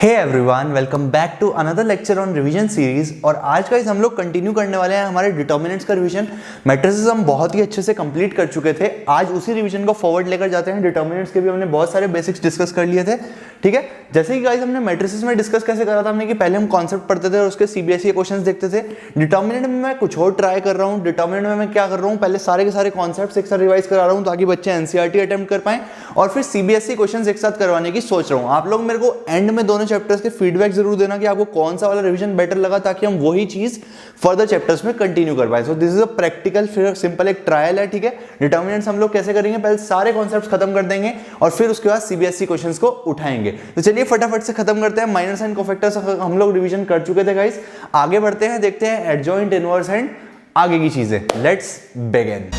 Hey everyone, welcome back to another lecture on revision series. और आज का हम लोग कंटिन्यू करने वाले हैं हमारे डिटर्मिनेंट्स का रिवीजन। मैट्रिसेस हम बहुत ही अच्छे से कंप्लीट कर चुके थे, आज उसी रिवीजन को फॉरवर्ड लेकर जाते हैं। डिटर्मिनेंट्स के भी हमने बहुत सारे बेसिक्स डिस्कस कर लिए थे, ठीक है। जैसे कि गाइस हमने मैट्रिसेस में डिस्कस कैसे करा था हमने कि पहले हम कॉन्सेप्ट पढ़ते थे और उसके सीबीएसई क्वेश्चंस देखते थे। डिटर्मिनेंट में मैं कुछ और ट्राई कर रहा हूँ। डिटर्मिनेंट में मैं क्या कर रहा हूँ, पहले सारे के सारे कॉन्सेप्ट्स एक साथ रिवाइज करा रहा हूँ ताकि बच्चे एनसीईआरटी अटेम्प्ट कर पाएं, और फिर सीबीएसई क्वेश्चंस एक साथ करवाने की सोच रहा हूँ। आप लोग मेरे को एंड में दोनों चैप्टर्स के फीडबैक जरूर देना कि आपको कौन सा वाला रिवीजन बेटर लगा, ताकि हम वही चीज फर्दर चैप्टर्स में कंटिन्यू कर पाए। So this is a practical, फिर सिंपल एक ट्रायल है, ठीक है। डिटर्मिनेंट्स हम लोग कैसे करेंगे, पहले सारे कॉन्सेप्ट्स खत्म कर देंगे और फिर उसके बाद सीबीएसई क्वेश्चंस को उठाएंगे। तो चलिए फटाफट से खत्म करते हैं। माइनर्स एंड कोफैक्टर्स हम लोग रिवीजन कर चुके थे गाइस। आगे बढ़ते हैं, देखते हैं एडजॉइंट, इनवर्स एंड आगे की चीजें। Let's begin.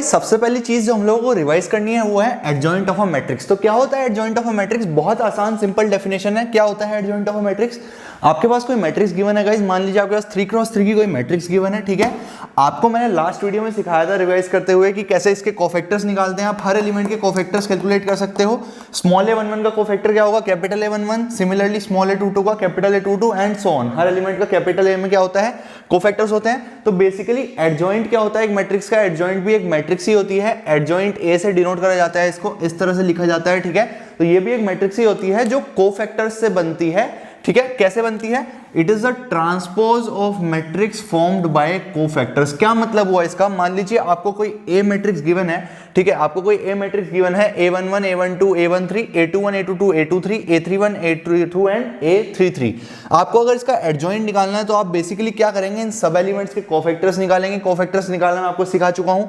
सबसे पहली चीज जो हम लोगों को रिवाइज करनी है वो है एडजॉइंट ऑफ अ मैट्रिक्स। तो क्या होता है एडजॉइंट ऑफ अ मैट्रिक्स? बहुत आसान सिंपल डेफिनेशन है। क्या होता है एडजॉइंट ऑफ अ मैट्रिक्स? आपके पास कोई मैट्रिक्स गिवन है गाइस, मान लीजिए आपके पास 3x3 की कोई मैट्रिक्स गिवन है, ठीक है। आपको मैंने लास्ट वीडियो में सिखाया था रिवाइज करते हुए कि कैसे इसके कोफैक्टर्स निकालते हैं। आप हर एलिमेंट के कोफैक्टर्स कैलकुलेट कर सकते हो। स्मॉल a11 का कोफैक्टर क्या होगा, capital A11। Similarly small a22 का capital A22 and so on. Her element का कैपिटल A में क्या होता है, कोफैक्टर्स होते हैं। तो बेसिकली एडजॉइंट क्या होता है एक मैट्रिक्स का? एडजॉइंट भी एक मैट्रिक्स ही होती है। एडजॉइंट ए से डिनोट करा जाता है, इसको इस तरह से लिखा जाता है, ठीक है। तो ये भी एक मैट्रिक्स ही होती है जो कोफैक्टर्स से बनती है, ठीक है। कैसे बनती है? It is the transpose of matrix formed by cofactors. क्या मतलब हुआ इसका? मान लीजिए आपको कोई ए मैट्रिक्स गिवन है, ठीक है। आपको कोई ए मैट्रिक्स गिवन है, A11 A12 A13 A21 A22 A23 A31 A32 and A33। आपको अगर इसका एडजॉइंट निकालना है तो आप बेसिकली क्या करेंगे, इन सब एलिमेंट्स के कोफैक्टर्स निकालेंगे। कोफैक्टर्स निकालना मैं आपको सिखा चुका हूं।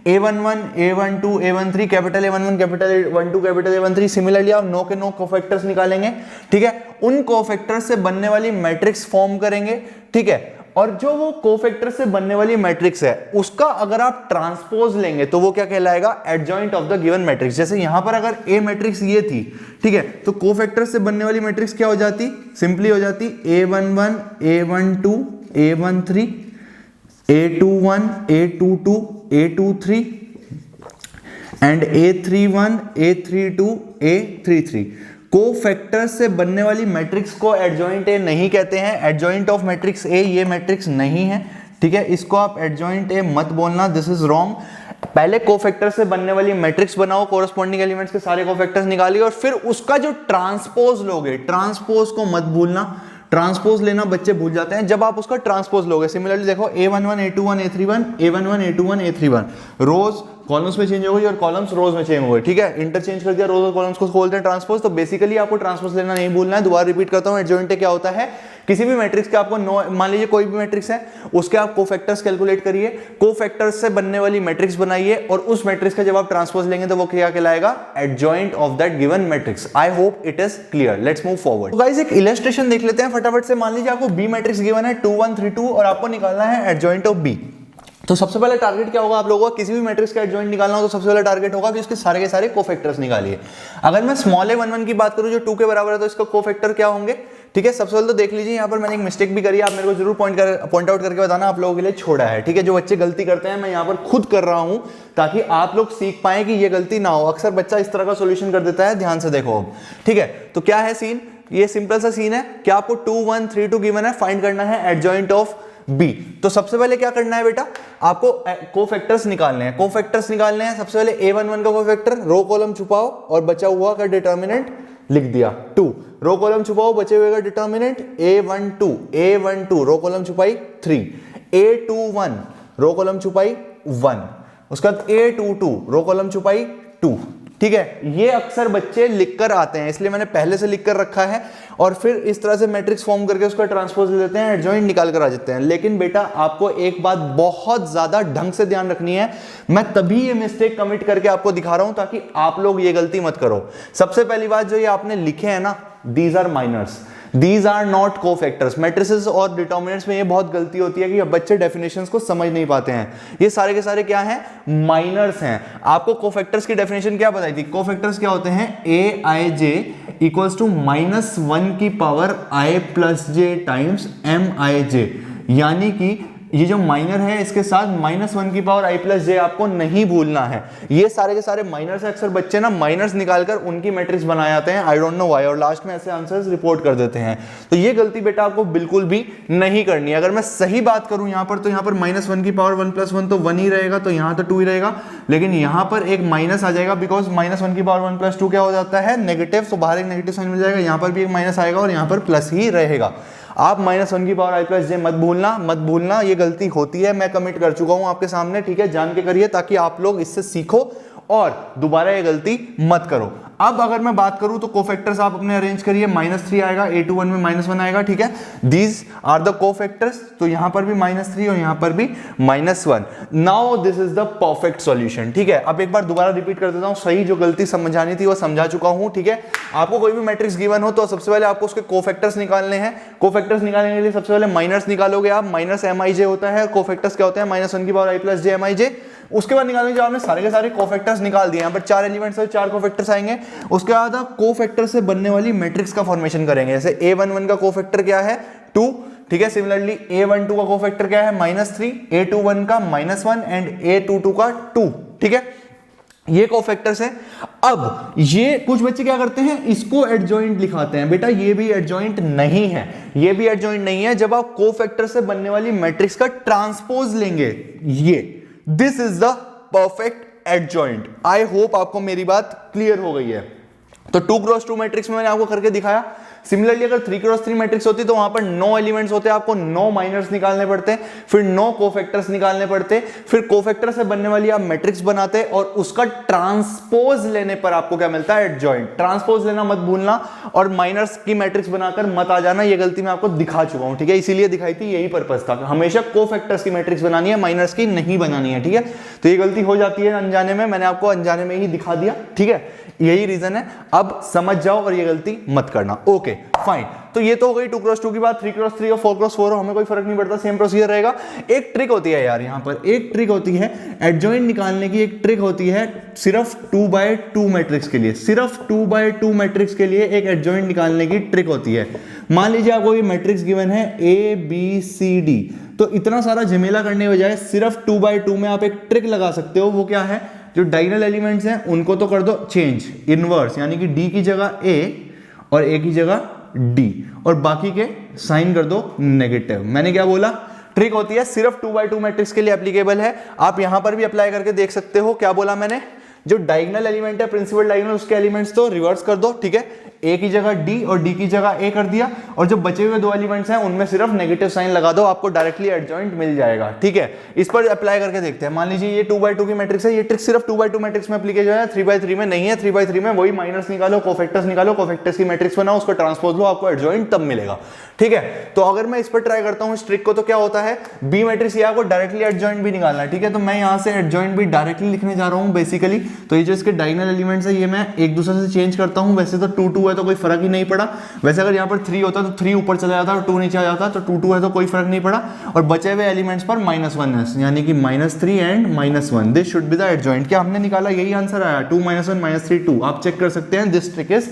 A11 A12 A13 capital A11 capital A12 capital A13। Similarly आप नो के नो कोफैक्टर्स निकालेंगे, ठीक है। उन कोफैक्टर्स से बनने वाली मैट्रिक्स फॉर्म करेंगे, ठीक है। और जो वो कोफैक्टर से बनने वाली मैट्रिक्स है उसका अगर आप ट्रांसपोज लेंगे तो वो क्या कहलाएगा, adjoint of the given matrix. जैसे यहां पर अगर ए मैट्रिक्स ये थी, ठीक है, तो कोफैक्टर से बनने वाली मैट्रिक्स क्या हो जाती, सिंपली हो जाती A11 A12 A13 A21 A22 A23 and A31 A32 A33। Cofactor से बनने वाली मैट्रिक्स को एडजॉइंट ए नहीं कहते हैं। एडजॉइंट ऑफ मैट्रिक्स ए ये मैट्रिक्स नहीं है, ठीक है। इसको आप एडजॉइंट ए मत बोलना, दिस इज रॉन्ग। पहले कोफैक्टर से बनने वाली मैट्रिक्स बनाओ, कोरस्पॉन्डिंग एलिमेंट्स के सारे कोफैक्टर्स निकालिए और फिर उसका जो ट्रांसपोज लोगे, ट्रांसपोज को मत भूलना। ट्रांसपोज लेना बच्चे भूल जाते हैं। जब आप उसका ट्रांसपोज लोगे, सिमिलरली देखो A11 A21 A31 A11 A21 A31, रोज कॉलम्स में चेंज हो गई और कॉलम्स रोज में चेंज हो गए, ठीक है। इंटरचेंज कर दिया रोज और कॉलम्स को, बोलते हैं ट्रांसपोज। तो बेसिकली आपको ट्रांसपोज लेना नहीं भूलना है। दोबारा रिपीट करता हूं, एडजॉइंट क्या होता है, किसी भी मैट्रिक्स के आपको मान लीजिए कोई भी मैट्रिक्स है, उसके आप कोफैक्टर्स कैलकुलेट करिए, कोफैक्टर्स से बनने वाली मैट्रिक्स बनाइए और उस मैट्रिक्स का जब आप ट्रांसपोज लेंगे तो वो क्या कहलाएगा, adjoint of that given matrix. I hope it is clear. Let's move forward. तो गाइस एक इलस्ट्रेशन देख लेते हैं फटाफट से। मान लीजिए आपको बी मैट्रिक्स गिवन है 2 1 3 2 और आपको निकालना है एडजॉइंट ऑफ बी। तो सबसे पहले टारगेट क्या होगा आप लोगों का, किसी भी मैट्रिक्स का एडजॉइंट निकालना हो तो सबसे पहले टारगेट होगा कि उसके सारे के सारे कोफैक्टर्स निकालिए। अगर मैं स्मॉल a11 की बात करूं जो 2 के बराबर है तो इसका कोफैक्टर क्या होंगे, ठीक है। सबसे पहले तो देख लीजिए, यहाँ पर मैंने एक मिस्टेक भी करी है, आप मेरे को जरूर पॉइंट आउट करके बताना, आप लोगों के लिए छोड़ा है, ठीक है। जो बच्चे गलती करते हैं मैं यहाँ पर खुद कर रहा हूं ताकि आप लोग सीख पाए कि ये गलती ना हो। अक्सर बच्चा इस तरह का सोल्यूशन कर देता है, ध्यान से देखो अब, ठीक है। तो क्या है सीन, ये सिंपल सा सीन है कि आपको 2 1 3 2 गिवन है, फाइंड करना है एडजॉइंट ऑफ बी। तो सबसे पहले क्या करना है बेटा, आपको कोफैक्टर्स निकालने हैं। कोफैक्टर्स निकालने हैं, सबसे पहले A11 का कोफैक्टर, रो कॉलम छुपाओ और बचा हुआ का डिटर्मिनेंट लिख दिया 2। रो कॉलम छुपाओ, बचे हुए का डिटर्मिनेंट A12 रो कॉलम छुपाई 3, A21 रो कॉलम छुपाई 1, उसके बाद A22 रो कॉलम छुपाई 2, ठीक है। ये अक्सर बच्चे लिखकर आते हैं, इसलिए मैंने पहले से लिखकर रखा है और फिर इस तरह से मैट्रिक्स फॉर्म करके उसका ट्रांसपोज ले लेते हैं, एडजॉइंट निकाल कर आ जाते हैं। लेकिन बेटा आपको एक बात बहुत ज्यादा ढंग से ध्यान रखनी है, मैं तभी ये मिस्टेक कमिट करके आपको दिखा रहा हूं ताकि आप लोग ये गलती मत करो। सबसे पहली बात, जो ये आपने लिखे हैं ना, these are minors, these are not cofactors. Matrices और डिटर्मिनेंट्स में ये बहुत गलती होती है कि बच्चे डेफिनेशंस को समझ नहीं पाते हैं। ये सारे के सारे क्या हैं, माइनर्स हैं। आपको कोफैक्टर्स की डेफिनेशन क्या बताई थी? कोफैक्टर्स क्या होते हैं, Aij इक्वल्स टू -1 की power i plus j times Mij, यानी कि ये जो माइनर है इसके साथ -1 की पावर i प्लस जे आपको नहीं भूलना है। ये सारे के सारे माइनर से अक्सर बच्चे ना माइनर्स निकालकर उनकी मैट्रिक्स बनाए जाते हैं, आई डोंट नो व्हाई, और लास्ट में ऐसे आंसर्स रिपोर्ट कर देते हैं। तो ये गलती बेटा आपको बिल्कुल भी नहीं करनी है। अगर मैं सही बात करूं यहाँ पर, तो यहाँ पर -1 की पावर 1 + 1 तो 1 ही रहेगा, तो यहाँ तो 2 ही रहेगा, लेकिन यहाँ पर एक माइनस आ जाएगा, बिकॉज -1 की पावर 1 + 2 क्या हो जाता है, नेगेटिव, तो बाहर एक नेगेटिव साइन मिल जाएगा, यहाँ पर भी एक माइनस आएगा और यहाँ पर प्लस ही रहेगा। आप -1 की पावर i प्लस जे मत भूलना, ये गलती होती है, मैं कमिट कर चुका हूं आपके सामने, ठीक है, जान के करिए ताकि आप लोग इससे सीखो और दोबारा ये गलती मत करो। अब अगर मैं बात करूं तो कोफैक्टर्स आप अपने अरेंज करिए, -3 आएगा, A21 में -1 आएगा, ठीक है, दीज आर द कोफैक्टर्स, तो यहां पर भी -3 और यहां पर भी -1। Now this is the perfect solution, ठीक है। अब एक बार दोबारा रिपीट कर देता हूं, सही जो गलती समझानी थी वो समझा चुका हूं, ठीक है। आपको कोई भी मैट्रिक्स गिवन हो तो सबसे पहले आपको उसके कोफैक्टर्स निकालने हैं। कोफैक्टर्स निकालने के लिए सबसे पहले माइनर्स निकालोगे आप, -Mij होता है, कोफैक्टर्स क्या होते हैं, -1 की power i plus J Mij। उसके बाद निकालने जब आपने सारे के सारे कोफैक्टर्स निकाल दिए, यहाँ पर 4 एलिमेंट्स है, 4 कोफैक्टर्स आएंगे। उसके बाद आप कोफैक्टर से बनने वाली मैट्रिक्स का फॉर्मेशन करेंगे। जैसे A11 का कोफैक्टर क्या है, 2, ठीक है। सिमिलरली A12 का कोफैक्टर क्या है, -3, A21 का -1 एंड A22 का 2, ठीक है। ये कोफैक्टर्स है। अब ये कुछ बच्चे क्या करते हैं, इसको एडजॉइंट लिखाते हैं। बेटा ये भी एडजॉइंट नहीं है, ये भी एडजॉइंट नहीं है। जब आप कोफैक्टर से बनने वाली मैट्रिक्स का ट्रांसपोज लेंगे, ये this is the perfect adjoint. I hope आपको मेरी बात क्लियर हो गई है। तो 2 क्रॉस 2 मैट्रिक्स में मैंने आपको करके दिखाया। सिमिलरली अगर 3 क्रॉस 3 मैट्रिक्स होती तो वहां पर 9 एलिमेंट्स होते, आपको 9 माइनर्स निकालने पड़ते, फिर 9 कोफैक्टर्स निकालने पड़ते, फिर कोफैक्टर से बनने वाली आप मैट्रिक्स बनाते और उसका ट्रांसपोज लेने पर आपको क्या मिलता है, एडजॉइंट। ट्रांसपोज लेना मत भूलना और माइनर्स की मैट्रिक्स बनाकर मत आ जाना, ये गलती मैं आपको दिखा चुका हूं, ठीक है। इसीलिए दिखाई थी, यही पर्पस था, हमेशा कोफैक्टर्स की मैट्रिक्स बनानी है, माइनर्स की नहीं बनानी है, ठीक है। तो ये गलती हो जाती है अनजाने में, मैंने आपको अनजाने में ही दिखा दिया, ठीक है, यही रीजन है। अब समझ जाओ और ये गलती मत करना, ओके फाइन। तो ये तो हो गई 2 क्रॉस 2 की बात। 3 क्रॉस 3 और 4 क्रॉस 4 हमें कोई फर्क नहीं पड़ता, सेम प्रोसीजर रहेगा। एक ट्रिक होती है यार, यहां पर एक ट्रिक होती है एडजॉइंट निकालने की, एक ट्रिक होती है सिर्फ 2/2 मैट्रिक्स के लिए, सिर्फ 2/2 मैट्रिक्स के लिए एक एडजॉइंट निकालने की ट्रिक होती है। मान लीजिए आपको ये मैट्रिक्स गिवन है ABCD, तो इतना सारा झमेला करने के बजाय सिर्फ 2/2 में आप एक ट्रिक लगा सकते हो। वो क्या है, जो डायगोनल एलिमेंट्स हैं उनको तो कर दो चेंज, इनवर्स, यानी कि D की जगह A और A की जगह D, और बाकी के साइन कर दो नेगेटिव। मैंने क्या बोला, ट्रिक होती है, सिर्फ 2/2 मैट्रिक्स के लिए एप्लीकेबल है। आप यहां पर भी अप्लाई करके देख सकते हो। क्या बोला मैंने, जो डायगोनल एलिमेंट है, प्रिंसिपल डायगोनल, उसके एलिमेंट्स तो रिवर्स कर दो, ठीक है। A की जगह D और D की जगह A कर दिया, और जो बचे हुए 2 एलिमेंट्स हैं उनमें सिर्फ नेगेटिव साइन लगा दो, आपको डायरेक्टली एडजॉइंट मिल जाएगा, ठीक है। इस पर अप्लाई करके देखते हैं। मान लीजिए ये 2/2 की मैट्रिक्स है, ये ट्रिक सिर्फ 2/2 मैट्रिक्स में एप्लीकेशन है, 3/3 में नहीं है। 3/3 में वही माइनस निकालो, कोफैक्टर्स निकालो, कोफैक्टर्स की मैट्रिक्स बनाओ, उसको ट्रांसपोज लो, आपको एडजॉइंट तब मिलेगा, ठीक है। तो अगर मैं इस पर ट्राई करता हूं इस ट्रिक को, तो क्या होता है, बी मैट्रिक्स ये आपको डायरेक्टली एडजॉइंट भी निकालना है, ठीक है। तो मैं यहां से एडजॉइंट भी डायरेक्टली लिखने जा रहा हूं बेसिकली। तो ये जो इसके डायगोनल एलिमेंट्स है, ये मैं एक दूसरे से चेंज करता हूं। वैसे तो 2 है तो कोई फर्क ही नहीं पड़ा। वैसे अगर यहाँ पर 3 होता तो 3 ऊपर चला जाता और 2 नीचे आ जाता, तो 2 है तो कोई फर्क नहीं पड़ा। और बचे हुए एलिमेंट्स पर -1 है, यानी कि -3 and -1, this should be the adjoint. क्या हमने निकाला, यही आंसर आया, 2 -1 -3 2। आप चेक कर सकते हैं, दिस ट्रिक इज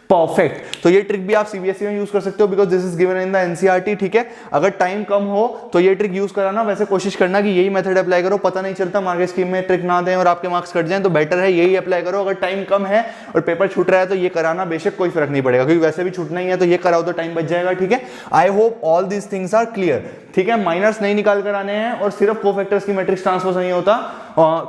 परफेक्ट। तो ये ट्रिक भी आप सीबीएसई में यूज कर सकते हो, because this is given in the NCERT, ठीक है। अगर टाइम कम हो तो ये ट्रिक यूज कराना, वैसे कोशिश करना कि यही मेथड अप्लाई करो। पता नहीं चलता, मार्क्स स्कीम में ट्रिक ना दें और आपके मार्क्स कट जाएं, तो बेटर है यही अप्लाई करो। अगर टाइम कम है और पेपर छूट रहा है तो ये कराना, बेशक कोई फर्क नहीं पड़ेगा, क्योंकि वैसे भी छूटना ही है, तो ये कराओ तो टाइम बच जाएगा, ठीक है। I hope all these things are clear, ठीक है। माइनर्स नहीं निकाल कर आने हैं, और सिर्फ कोफैक्टर्स की मैट्रिक्स ट्रांसपोज नहीं होता,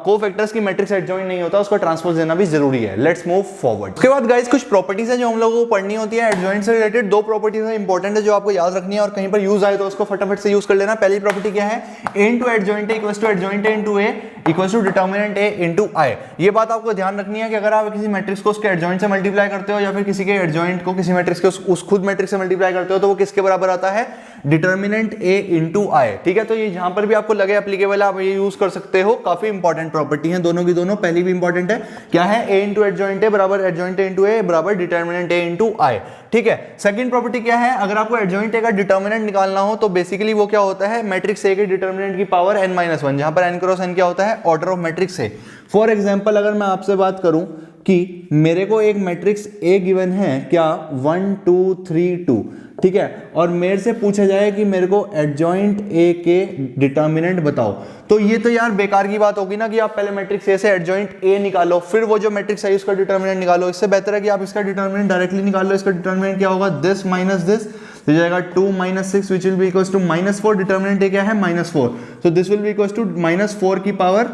कोफैक्टर्स की मैट्रिक्स एडजॉइंट नहीं होता, उसका ट्रांसपोज देना भी जरूरी है। Let's move forward. उसके बाद गाइस कुछ प्रॉपर्टीज है जो हम लोगों को पढ़नी होती है एडजॉइंट से रिलेटेड। 2 प्रॉपर्टीज है इंपॉर्टेंट है जो आपको याद रखनी है, और कहीं पर यूज आए तो उसको फटाफट से यूज कर लेना। पहली प्रॉपर्टी क्या है, A into adjoint A equals to adjoint A into A equals to determinant A into I। ये बात आपको ध्यान रखनी है कि अगर आप किसी मैट्रिक्स को उसके एडजॉइंट से मल्टीप्लाई करते हो, या फिर किसी के एडजॉइंट को किसी मैट्रिक्स के उस खुद मैट्रिक्स से मल्टीप्लाई करते हो, तो वो किसके बराबर आता है, डिटर्मिनेंट A into I, ठीक है। तो ये जहां पर भी आपको लगे एप्लीकेबल है, आप ये यूज कर सकते हो। काफी इंपॉर्टेंट प्रॉपर्टी है दोनों की दोनों। पहली भी इंपॉर्टेंट है, क्या है, A into adjoint A बराबर adjoint A into A बराबर डिटर्मिनेंट A into I, ठीक है। सेकंड प्रॉपर्टी क्या है, अगर आपको एडजॉइंट A का डिटर्मिनेंट निकालना हो तो बेसिकली वो क्या होता है, मैट्रिक्स A के डिटर्मिनेंट की पावर n-1, जहां पर n क्रॉस n क्या होता है, order of matrix A। For example अगर मैं आपसे बात करूं कि मेरे को एक मैट्रिक्स ए गिवन है क्या 1 2 3 2, ठीक है, और मेरे से पूछा जाए कि मेरे को एडजॉइंट ए के डिटर्मिनेंट बताओ, तो ये तो यार बेकार की बात होगी ना कि आप पहले मैट्रिक्स ए से एडजॉइंट ए निकालो फिर वो जो मैट्रिक्स है उसका डिटर्मिनेंट निकालो। इससे बेहतर है कि आप इसका डिटर्मिनेंट डायरेक्टली निकाल लो। इसका डिटर्मिनेंट क्या होगा, दिस माइनस दिस, तो जाएगा 2 - 6 which will be equals to -4। Determinant A क्या है, -4, तो this will be equals to -4 की पावर,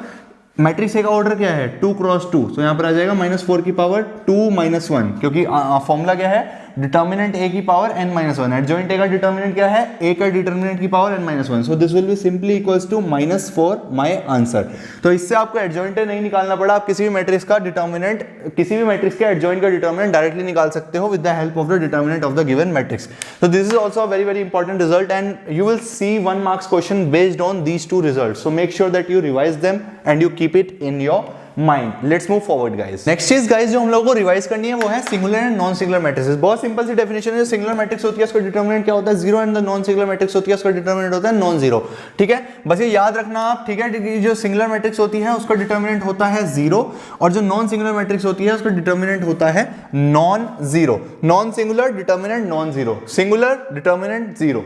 मैट्रिक्स ए का ऑर्डर क्या है 2 क्रॉस 2, तो यहां पर आ जाएगा -4 की पावर 2 - 1, क्योंकि फॉर्मूला क्या है, डिटर्मिनेंट ए की पावर n-1। एडजॉइंट ए का डिटर्मिनेंट क्या है, ए का डिटर्मिनेंट की power n-1, so this will be simply equals to -4 my answer. तो इससे आपको एडजॉइंट ए नहीं निकालना पड़ा, आप किसी भी मैट्रिक्स का डिटर्मिनेंट, किसी भी मैट्रिक्स के एडजॉइंट का डिटर्मिनेंट डायरेक्टली निकाल सकते हो with the help of the determinant of the given matrix. So this is also a very very important result and you will see 1 marks question based on these two results. So make sure that you revise them and you keep it in your mind. Let's move forward guys. Next चीज guys जो हम लोगों को revise करनी है वो है singular and non singular matrix. बहुत सिंपल सी डेफिनेशन है, सिंगुलर मैट्रिक्स होती है उसका डिटर्मिनेंट क्या होता है 0 and the non singular matrix होती है उसका डिटर्मिनेंट होता है नॉन जीरो, ठीक है, बस ये याद रखना आप, ठीक है। जो सिंगुलर मैट्रिक्स होती है उसका डिटर्मिनेंट होता है 0 और जो नॉन सिंगुलर मैट्रिक्स होती है उसका डिटर्मिनेंट होता है non zero. Non singular determinant non zero, singular determinant 0,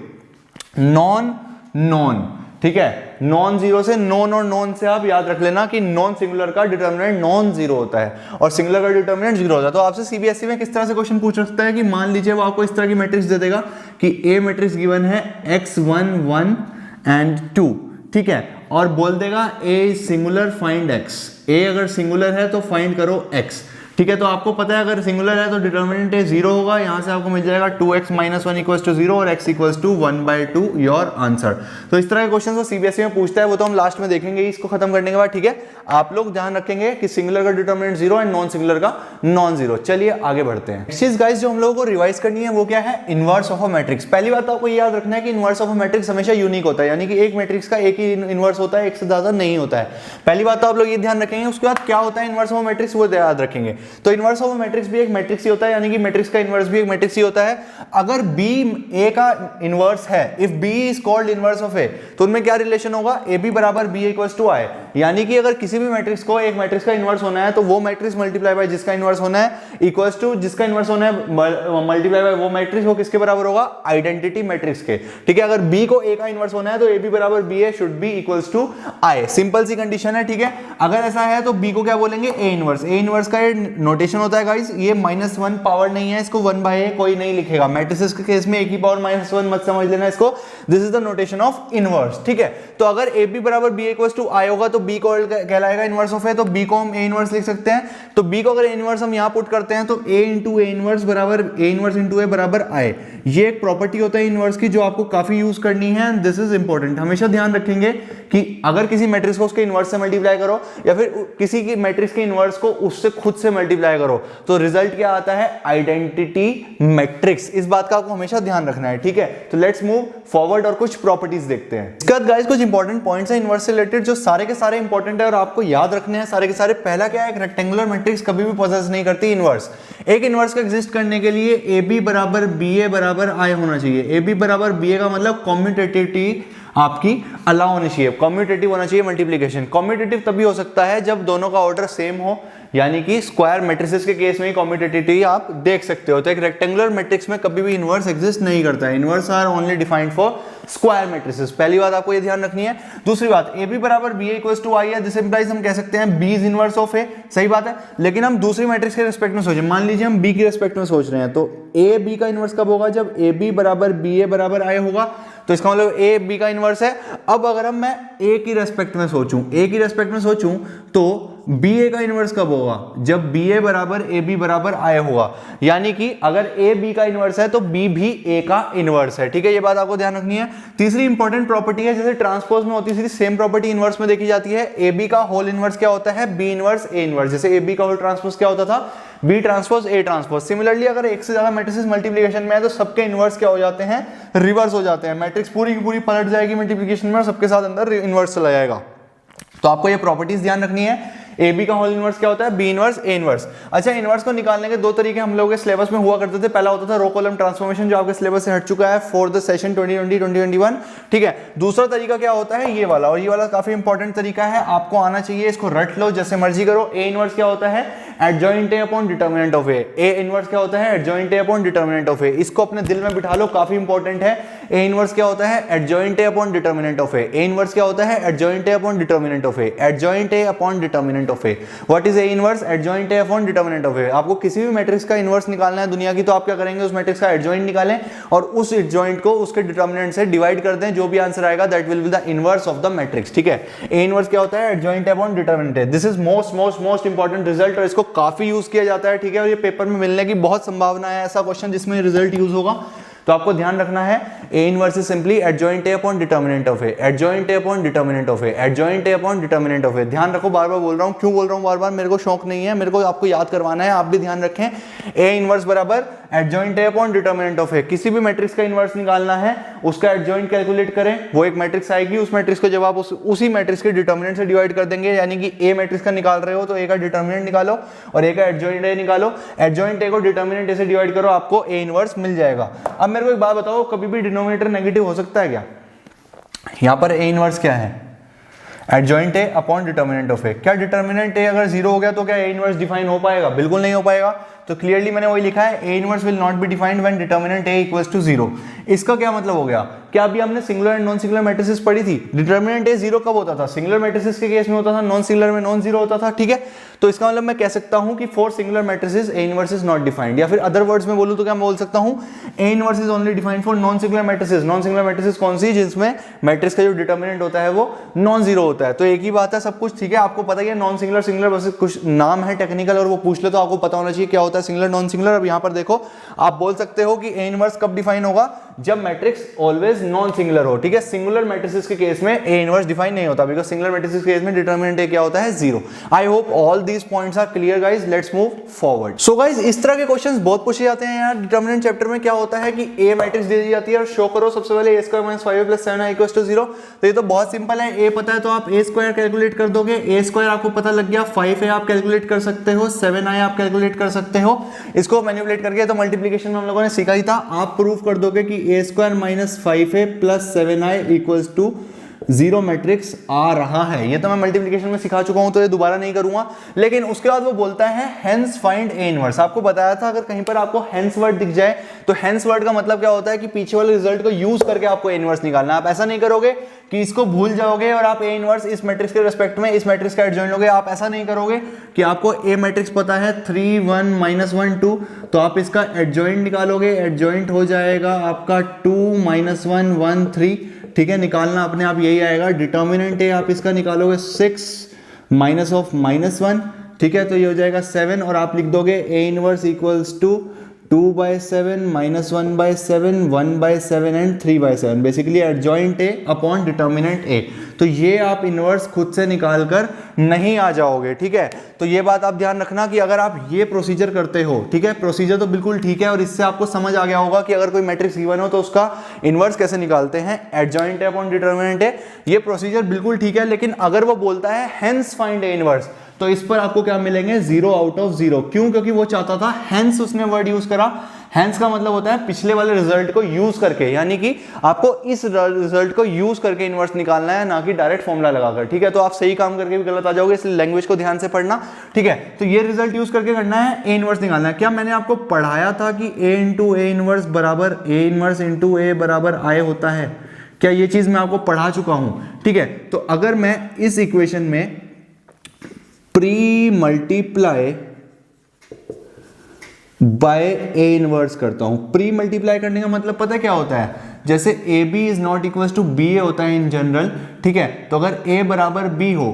non non, ठीक है, नॉन जीरो से नॉन और नॉन से आप याद रख लेना कि नॉन सिंगुलर का डिटर्मिनेंट नॉन जीरो होता है और सिंगुलर का डिटर्मिनेंट 0 होता है। तो आपसे सीबीएसई में किस तरह से क्वेश्चन पूछ सकता है कि मान लीजिए वो आपको इस तरह की मैट्रिक्स दे देगा कि ए मैट्रिक्स गिवन है x1 1 एंड 2, ठीक है, और बोल देगा ए इज सिंगुलर फाइंड x, ए अगर सिंगुलर है तो फाइंड करो x, ठीक है। तो आपको पता है अगर सिंगुलर है तो डिटर्मिनेंट ए 0 होगा, यहां से आपको मिल जाएगा 2x - 1 = 0 और x = 1/2 योर आंसर। तो इस तरह के क्वेश्चन को सीबीएसई में पूछता है, वो तो हम लास्ट में देखेंगे इसको खत्म करने के बाद, ठीक है। आप लोग ध्यान रखेंगे कि सिंगुलर का डिटर्मिनेंट 0 एंड नॉन सिंगुलर का नॉन जीरो। चलिए आगे बढ़ते हैं। नेक्स्ट चीज गाइस जो हम लोगों को रिवाइज करनी है वो क्या है, इनवर्स ऑफ अ मैट्रिक्स। पहली बात तो आपको याद रखना है कि इनवर्स ऑफ अ मैट्रिक्स हमेशा यूनिक होता है, यानी कि एक मैट्रिक्स का एक ही इनवर्स होता है, एक से ज्यादा नहीं होता है। पहली बात तो आप लोग ये ध्यान रखेंगे। उसके बाद क्या होता है इनवर्स ऑफ अ मैट्रिक्स वो याद रखेंगे। तो इनवर्स ऑफ अ मैट्रिक्स भी एक मैट्रिक्स ही होता है, यानी कि मैट्रिक्स का इनवर्स भी एक मैट्रिक्स ही होता है। अगर B A का इनवर्स है, if B is called inverse of A, तो उनमें क्या रिलेशन होगा, AB बराबर B इक्वल्स टू I, यानी कि अगर किसी भी मैट्रिक्स को एक मैट्रिक्स का इनवर्स होना है तो वो मैट्रिक्स मल्टीप्लाई बाय जिसका इनवर्स होना है इक्वल्स टू जिसका इनवर्स होना है मल्टीप्लाई बाय वो मैट्रिक्स, वो किसके बराबर होगा, आइडेंटिटी मैट्रिक्स के, ठीक है। अगर B को A का इनवर्स होना है तो AB बराबर BA should be equals to I, simple सी कंडीशन है, ठीक है। अगर ऐसा है तो B को क्या बोलेंगे, A इनवर्स। A इनवर्स का नोटेशन होता है गाइस, ये -1 पावर नहीं है, इसको 1/a कोई नहीं लिखेगा। मैट्रिसेस के केस में a की पावर -1 मत समझ लेना इसको, this is the notation of inverse, ठीक है। तो अगर AB बराबर B इक्वल्स टू I होगा तो B को कहलाएगा इनवर्स ऑफ A, तो B को हम A इनवर्स लिख सकते हैं। तो B को अगर A इनवर्स हम यहां पुट करते हैं तो A इंटू A इनवर्स बराबर A इनवर्स इंटू A बराबर I। ये एक प्रॉपर्टी होता है इनवर्स की जो आपको काफी यूज करनी है, एंड दिस इज इंपॉर्टेंट। हमेशा ध्यान रखेंगे कि अगर किसी मैट्रिक्स को उसके इनवर्स से मल्टीप्लाई करो या फिर किसी की मैट्रिक्स के इनवर्स को उससे खुद से मल्टीप्लाई करो तो रिजल्ट क्या आता है, आइडेंटिटी मैट्रिक्स। इस बात का आपको हमेशा ध्यान रखना है, ठीक है। तो लेट्स मूव फॉरवर्ड और कुछ प्रॉपर्टीज देखते हैं। इसके बाद गाइस कुछ इंपॉर्टेंट पॉइंट्स हैं इनवर्स से रिलेटेड जो सारे के सारे इंपॉर्टेंट है और आपको याद रखने हैं सारे के सारे। पहला क्या है, एक रेक्टेंगुलर मैट्रिक्स कभी भी पोजेस नहीं करती इनवर्स। एक इनवर्स का एग्जिस्ट करने के लिए AB बराबर BA बराबर I होना चाहिए। AB बराबर BA का मतलब कॉम्यूटेटिविटी आपकी अलाउ होनी चाहिए, कॉम्यूटेटिव होना चाहिए मल्टीप्लिकेशन। कॉम्यूटेटिव तभी हो सकता है जब दोनों का ऑर्डर सेम हो, यानी कि स्क्वायर मैट्रिसेस के केस में ही कॉम्यूटेटिविटी आप देख सकते हो। तो एक रेक्टेंगुलर मैट्रिक्स में कभी भी इनवर्स एग्जिस्ट नहीं करता है। Inverse are only defined for square matrices. पहली बात आपको ये ध्यान रखनी है। दूसरी बात, AB बराबर BA इक्वल्स टू I है, दिस इंप्लाइज हम कह सकते हैं B is inverse of A, सही बात है। लेकिन हम दूसरी मैट्रिक्स के रिस्पेक्ट में सोचें, मान लीजिए हम B के रिस्पेक्ट में सोच रहे हैं तो A B का इनवर्स कब होगा, जब AB बराबर BA बराबर I होगा, तो इसका मतलब A B का इनवर्स है। अब अगर मैं A की रेस्पेक्ट में सोचूं, A की रेस्पेक्ट में सोचूं तो BA का इनवर्स कब होगा, जब BA बराबर AB बराबर I होगा, यानी कि अगर A B का इनवर्स है तो B भी A का इनवर्स है, ठीक है। ये बात आपको ध्यान रखनी है। तीसरी इंपॉर्टेंट प्रॉपर्टी है, जैसे ट्रांसपोज में होती है सेम प्रॉपर्टी इनवर्स में देखी जाती है। AB का होल इनवर्स क्या होता है, B इनवर्स A इनवर्स। जैसे AB का होल ट्रांसपोज क्या होता था, B transpose A transpose. Similarly अगर एक से ज्यादा मैट्रिसेस मल्टीप्लिकेशन में है तो सबके इनवर्स क्या हो जाते हैं, रिवर्स हो जाते हैं। मैट्रिक्स पूरी की पूरी पलट जाएगी मल्टीप्लिकेशन में और सबके साथ अंदर इनवर्स चला जाएगा। तो आपको ये प्रॉपर्टीज ध्यान रखनी है। ए बी का होल इनवर्स क्या होता है, बी इनवर्स ए इनवर्स। अच्छा, इनवर्स को निकालने के दो तरीके हम लोगों के सिलेबस में हुआ करते थे। पहला होता था रो कॉलम ट्रांसफॉर्मेशन, जो आपके सिलेबस से हट चुका है फॉर द सेशन 2020-2021, ठीक है। दूसरा तरीका क्या होता है, ये वाला, और ये वाला काफी इंपॉर्टेंट तरीका है, आपको आना चाहिए, इसको रट लो जैसे मर्जी करो। ए इनवर्स क्या होता है, adjoint A upon determinant of A. A inverse क्या होता है, adjoint A upon determinant of A. इसको अपने दिल में बिठा लो, काफी इंपॉर्टेंट है। ए इनवर्स क्या होता है, adjoint A upon determinant of A. A inverse क्या होता है, adjoint A upon determinant of A. Adjoint A upon determinant of A. What is A inverse, adjoint A upon determinant of A. आपको किसी भी matrix का inverse निकालना है दुनिया की, तो आप क्या करेंगे, उस मैट्रिक्स का एडजॉइंट निकालें और उस एडजॉइंट को उसके डिटर्मिनेंट से डिवाइड कर दें, जो भी आंसर आएगा that will be the inverse of the matrix, ठीक है। ए इनवर्स क्या होता है, adjoint upon determinant. This is most important result, और इसको काफी यूज किया जाता है, ठीक है। और ये पेपर में मिलने की बहुत संभावना है, ऐसा क्वेश्चन जिसमें रिजल्ट यूज होगा। तो आपको ध्यान रखना है, A inverse is simply adjoint A upon determinant of A. Adjoint A upon determinant of A. Adjoint A upon determinant of A. ध्यान रखो, बार बार बोल रहा हूं, क्यों बोल रहा हूं बार बार, मेरे को शौक नहीं है, मेरे को आपको याद करवाना है, आप भी ध्यान रखें। ए इनवर्स बराबर adjoint A upon determinant of A. किसी भी मैट्रिक्स का इनवर्स निकालना है, उसका एडजॉइंट कैलकुलेट करें, वो एक मैट्रिक्स आएगी, उस मैट्रिक्स को जब आप उसी मैट्रिक्स के डिटर्मिनेंट से डिवाइड कर देंगे, यानी कि ए मैट्रिक्स का निकाल रहे हो तो ए का डिटर्मिनेंट निकालो और ए का एडजॉइंट ए निकालो। एडजॉइंट ए को डिटर्मिनेंट ए से डिवाइड करो, आपको ए इनवर्स मिल जाएगा। अब मेरे को एक बात बताओ, कभी भी डिनोमिनेटर नेगेटिव हो सकता है क्या? यहां पर ए इनवर्स क्या है, adjoint A upon determinant of A. क्या डिटर्मिनेंट ए अगर जीरो हो गया तो क्या ए इनवर्स डिफाइन हो पाएगा? बिल्कुल नहीं हो पाएगा। तो क्लियरली मैंने वही लिखा है, A inverse will not be defined when determinant A equals to 0। इसका क्या मतलब हो गया, क्या अभी हमने singular and non singular matrices पढ़ी थी, डिटर्मिनेंट ए 0 कब होता था, सिंगुलर मैट्रिसेस के केस में होता था, नॉन सिंगुलर में नॉन जीरो होता था, ठीक है। तो इसका मतलब मैं कह सकता हूं कि for singular matrices A inverse is not defined, या फिर अदर वर्ड्स में बोलूं तो क्या मैं बोल सकता हूं, ए inverse is only defined for non singular matrices. Non singular matrices कौन सी, जिसमें मैट्रिक्स का जो डिटर्मिनेंट होता है वो नॉन जीरो होता है। तो एक ही बात है सब कुछ, ठीक है। आपको पता है नॉन सिंगुलर सिंगुलर, बस कुछ नाम है टेक्निकल और वो पूछ ले तो आपको पता होना चाहिए क्या होता है सिंगुलर नॉन सिंगुलर। अब यहां पर देखो, आप बोल सकते हो कि ए इनवर्स कब डिफाइन होगा, जब मैट्रिक्स ऑलवेज नॉन सिंगुलर हो, ठीक है। सिंगुलर मैट्रिसेस के केस में ए इनवर्स डिफाइन नहीं होता, बिकॉज़ सिंगुलर मैट्रिसेस के केस में डिटर्मिनेंट ए क्या होता है, 0। I hope all these points are clear guys, let's move forward. So guys, इस तरह के क्वेश्चंस बहुत पूछे जाते हैं यार डिटर्मिनेंट चैप्टर में। क्या होता है कि ए मैट्रिक्स दे दी जाती है और शो करो सबसे पहले a square minus 5a plus 7i equals to 0। तो ये तो बहुत सिंपल है, ए पता है तो आप a स्क्वायर कैलकुलेट कर दोगे, a स्क्वायर आपको पता लग गया, 5a आप कैलकुलेट कर सकते हो, 7i आप कैलकुलेट कर सकते हो। इसको मैनिपुलेट करके तो मल्टीप्लिकेशन में हम लोगों ने सीखा ही था, आप प्रूव कर दोगे कि a square minus 5a plus 7i equals to 0 matrix आ रहा है। ये तो मैं मल्टीप्लिकेशन में सिखा चुका हूं, तो ये दोबारा नहीं करूंगा। लेकिन उसके बाद वो बोलता है हेंस फाइंड ए इनवर्स। आपको बताया था अगर कहीं पर आपको हेंस वर्ड दिख जाए तो हेंस वर्ड का मतलब क्या होता है कि पीछे वाले रिजल्ट को यूज करके आपको ए इनवर्स निकालना। आप ऐसा नहीं करोगे कि इसको भूल जाओगे और आप ए इनवर्स इस मैट्रिक्स के रिस्पेक्ट में इस मैट्रिक्स का एडजॉइंट लोगे। आप ऐसा नहीं करोगे कि आपको ए मैट्रिक्स पता है 3 1 -1 2, तो आप इसका एडजॉइंट निकालोगे, एडजॉइंट हो जाएगा आपका 2 -1 1 3, ठीक है। निकालना अपने आप यही आएगा। डिटर्मिनेंट है आप इसका निकालोगे 6 माइनस ऑफ -1, ठीक है। तो ये हो जाएगा 7 और आप लिख दोगे A inverse equals to 2/7 -1/7 1/7 and 3/7, basically adjoint A upon determinant A. तो ये आप इनवर्स खुद से निकाल कर नहीं आ जाओगे, ठीक है। तो ये बात आप ध्यान रखना कि अगर आप ये प्रोसीजर करते हो, ठीक है, प्रोसीजर तो बिल्कुल ठीक है और इससे आपको समझ आ गया होगा कि अगर कोई मैट्रिक्स गिवन हो तो उसका इनवर्स कैसे निकालते हैं, एडजॉइंट ए अपॉन डिटर्मिनेंट ए। ये प्रोसीजर बिल्कुल ठीक है, लेकिन अगर वो बोलता है हेंस फाइंड ए इनवर्स, तो इस पर आपको क्या मिलेंगे, 0 आउट ऑफ 0। क्यों? क्योंकि वो चाहता था हेंस, उसने वर्ड यूज करा। हेंस का मतलब होता है पिछले वाले रिजल्ट को यूज करके, यानी कि आपको इस रिजल्ट को यूज करके इनवर्स निकालना है, ना कि डायरेक्ट फॉर्मूला लगाकर, ठीक है। तो आप सही काम करके भी गलत आ जाओगे, इसलिए लैंग्वेज को ध्यान से पढ़ना, ठीक है। तो ये रिजल्ट यूज करके करना है, ए इनवर्स निकालना है। क्या मैंने आपको पढ़ाया था कि ए इंटू ए इनवर्स बराबर ए इनवर्स इंटू ए बराबर आई होता है? क्या ये चीज मैं आपको पढ़ा चुका हूं, ठीक है। तो अगर मैं इस इक्वेशन में pre multiply by A inverse करता हूं, प्री मल्टीप्लाई करने का मतलब पता है क्या होता है, जैसे A B is not equal to B A होता है इन जनरल, ठीक है। तो अगर ए बराबर बी हो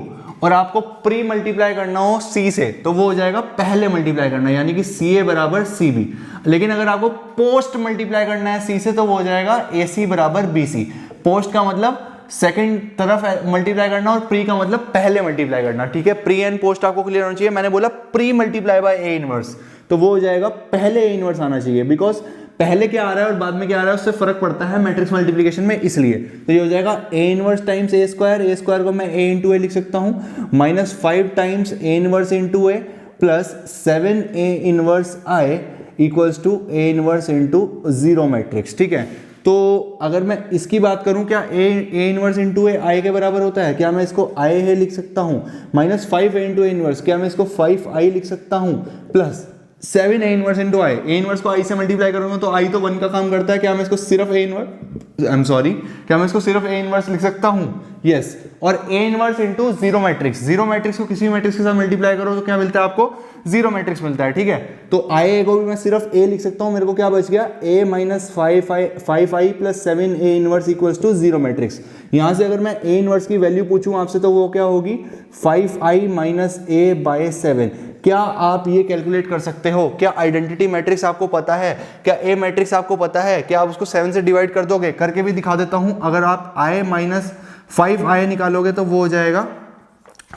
और आपको प्री मल्टीप्लाई करना हो सी से, तो वो हो जाएगा पहले मल्टीप्लाई करना, यानी कि सी ए बराबर सी बी। लेकिन अगर आपको पोस्ट मल्टीप्लाई करना है सी से, तो वो हो जाएगा ए सी बराबर बी सी। पोस्ट का मतलब सेकंड तरफ मल्टीप्लाई करना और प्री का मतलब पहले मल्टीप्लाई करना, ठीक है। प्री एंड पोस्ट आपको क्लियर होना चाहिए। मैंने बोला pre multiply by A inverse, तो वो हो जाएगा पहले ए इनवर्स आना चाहिए, बिकॉज पहले क्या आ रहा है और बाद में क्या आ रहा है उससे फर्क पड़ता है मैट्रिक्स मल्टीप्लिकेशन में, इसलिए तो ये हो जाएगा A inverse times A square को मैं ए इंटू ए लिख सकता हूँ, minus 5 times A inverse into A plus 7 A inverse I equals to A inverse into 0 matrix. ठीक है, तो अगर मैं इसकी बात करूं, क्या ए इनवर्स इंटू ए आई के बराबर होता है? क्या मैं इसको आई है लिख सकता हूं, minus 5 A into A inverse, क्या मैं इसको 5 आई लिख सकता हूं, plus 7 A inverse into I. A inverse को आई से मल्टीप्लाई करूंगा तो आई तो 1 का काम करता है, क्या मैं इसको सिर्फ ए इनवर्स, आई एम सॉरी, क्या मैं इसको सिर्फ ए इनवर्स लिख सकता हूं? यस। और ए इनवर्स इंटू 0 मैट्रिक्स, 0 मैट्रिक्स को किसी मैट्रिक्स के साथ मल्टीप्लाई करो तो क्या मिलता है आपको? 0 मैट्रिक्स मिलता है। ठीक है, तो आई को भी मैं सिर्फ ए लिख सकता हूं, मेरे को क्या बच गया? A minus 5 I plus 7 A inverse equals to 0 matrix. यहां से अगर मैं ए इनवर्स की वैल्यू पूछूं आपसे तो वो क्या होगी? 5 आई माइनस ए बाय 7। क्या आप ये कैलकुलेट कर सकते हो? क्या आइडेंटिटी मैट्रिक्स आपको पता है? क्या ए मैट्रिक्स आपको पता है? क्या आप उसको 7 से डिवाइड कर दोगे? करके भी दिखा देता हूं। अगर आप आई माइनस 5 आई निकालोगे तो वो हो जाएगा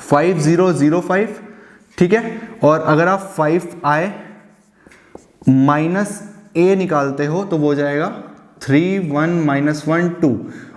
5005। ठीक है, और अगर आप 5 आई माइनस ए निकालते हो तो वो हो जाएगा 3 1 माइनस 1 2।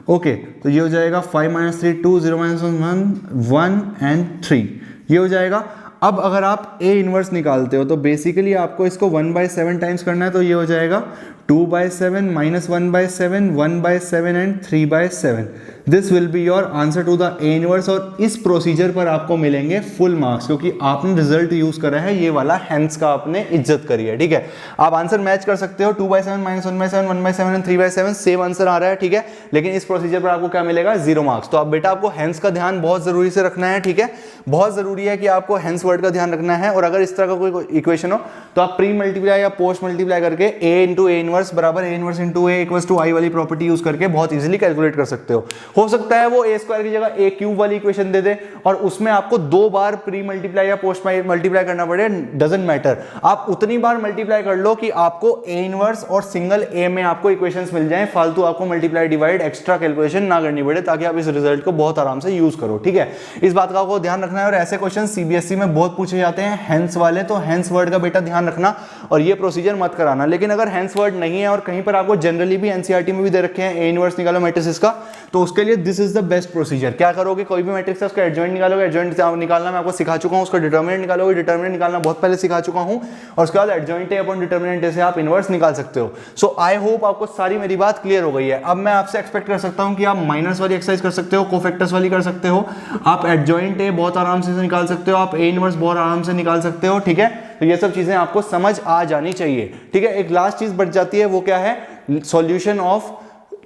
ओके, तो ये हो जाएगा 5 माइनस 3 2 0 माइनस 1 1 एंड 3, ये हो जाएगा। अब अगर आप ए इनवर्स निकालते हो तो बेसिकली आपको इसको 1/7 टाइम्स करना है, तो ये हो जाएगा 2/7 minus 1/7 1/7 and 3/7। This will be your answer to the A inverse. और इस प्रोसीजर पर आपको मिलेंगे फुल मार्क्स, क्योंकि आपने रिजल्ट यूज करा है ये वाला, हेंस का आपने इज्जत करी है। ठीक है, आप आंसर मैच कर सकते हो, 2/7 माइनस 1/7 1/7 एंड 3/7 सेम आंसर आ रहा है। ठीक है, लेकिन इस प्रोसीजर पर आपको क्या मिलेगा? 0 मार्क्स। तो आप बेटा आपको हेंस का ध्यान बहुत जरूरी से रखना है। ठीक है, बहुत जरूरी है कि आपको हेंस वर्ड का ध्यान रखना है। और अगर इस तरह का कोई इक्वेशन हो तो आप प्री मल्टीप्लाई या पोस्ट मल्टीप्लाई करके ए इंटू ए इनवर्स बराबर A inverse into A equals to I वाली प्रॉपर्टी यूज करके बहुत इजीली कैलकुलेट कर सकते हो सकता है वो ए स्क्वायर की जगह ए क्यूब वाली इक्वेशन दे दे और उसमें आपको 2 बार प्री मल्टीप्लाई या पोस्ट मल्टीप्लाई करना पड़े, डजंट मैटर। आप उतनी बार मल्टीप्लाई कर लो कि आपको ए इनवर्स और सिंगल ए में आपको इक्वेशंस मिल जाएं, फालतू आपको मल्टीप्लाई डिवाइड एक्स्ट्रा कैलकुलेशन ना करनी पड़े, ताकि आप इस रिजल्ट को बहुत आराम से यूज करो। ठीक है, इस बात का आपको ध्यान रखना है। और ऐसे क्वेश्चन सीबीएसई में बहुत पूछे जाते हैं हेंस वाले, तो हेंस वर्ड का बेटा ध्यान रखना और ये प्रोसीजर मत कराना। लेकिन अगर हेंस वर्ड नहीं है और कहीं पर आपको जनरली भी एनसीईआरटी में भी दे रखे हैं ए इनवर्स निकालो मैट्रिसेस का, तो उसके लिए this is the best procedure. क्या करोगे? कोई भी मैट्रिक्स है उसका एडजॉइंट निकालोगे, एडजॉइंट निकालना मैं आपको सिखा चुका हूं, उसका डिटरमिनेंट निकालोगे, डिटरमिनेंट निकालना बहुत पहले सिखा चुका हूं, और उसके बाद एडजॉइंट अपॉन डिटरमिनेंट से आप इनवर्स निकाल सकते हो। सो आई होप आपको सारी मेरी बात क्लियर हो गई है। अब मैं आपसे एक्सपेक्ट कर सकता हूं कि आप माइनस वाली एक्सरसाइज कर सकते हो, कोफैक्टर्स वाली कर सकते हो, आप एडजॉइंट ए बहुत आराम से निकाल सकते हो, आप ए इनवर्स बहुत आराम से निकाल सकते हो। ठीक है, तो ये सब चीजें आपको समझ आ जानी चाहिए। ठीक है, एक लास्ट चीज बच जाती है, वो क्या है? Solution of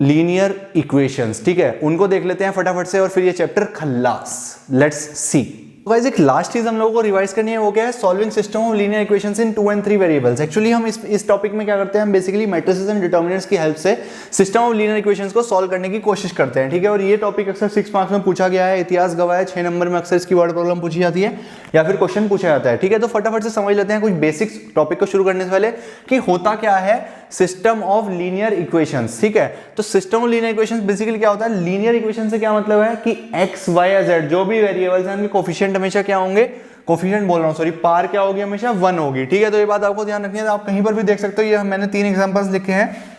linear equations. ठीक है, उनको देख लेते हैं फटाफट से और फिर ये चैप्टर खल्लास। Let's see. गाइस, एक लास्ट चीज हम लोगों को रिवाइज करनी है, वो क्या है? Solving system of linear equations in 2 and 3 variables. Actually हम इस टॉपिक में क्या करते हैं? हम बेसिकली मैट्रिसेस एंड डिटरमिनेंट्स की हेल्प से सिस्टम ऑफ लीनियर इक्वेशंस को सॉल्व करने की कोशिश करते हैं। ठीक है, और ये टॉपिक अक्सर 6 मार्क्स में पूछा गया है, इतिहास गवाह है, 6 नंबर में अक्सर इसकी वर्ड प्रॉब्लम पूछी जाती है या फिर क्वेश्चन पूछा जाता है। ठीक है, तो फटाफट से समझ लेते हैं कुछ बेसिक्स टॉपिक को शुरू करने से पहले कि होता क्या है सिस्टम ऑफ लीनियर इक्वेशंस। ठीक है, तो system of linear equations basically क्या होता है? लीनियर इक्वेशन से क्या मतलब है कि एक्स वाई या जेड जो भी वेरिएबल्स हैं उनके कोफिशिएंट हमेशा क्या होंगे? कोफिशिएंट बोल रहा हूं, सॉरी, पार क्या होगी? हमेशा 1 होगी। ठीक है, तो ये बात आपको ध्यान रखनी है। आप कहीं पर भी देख सकते हो, ये मैंने 3 एग्जांपल्स लिखे हैं।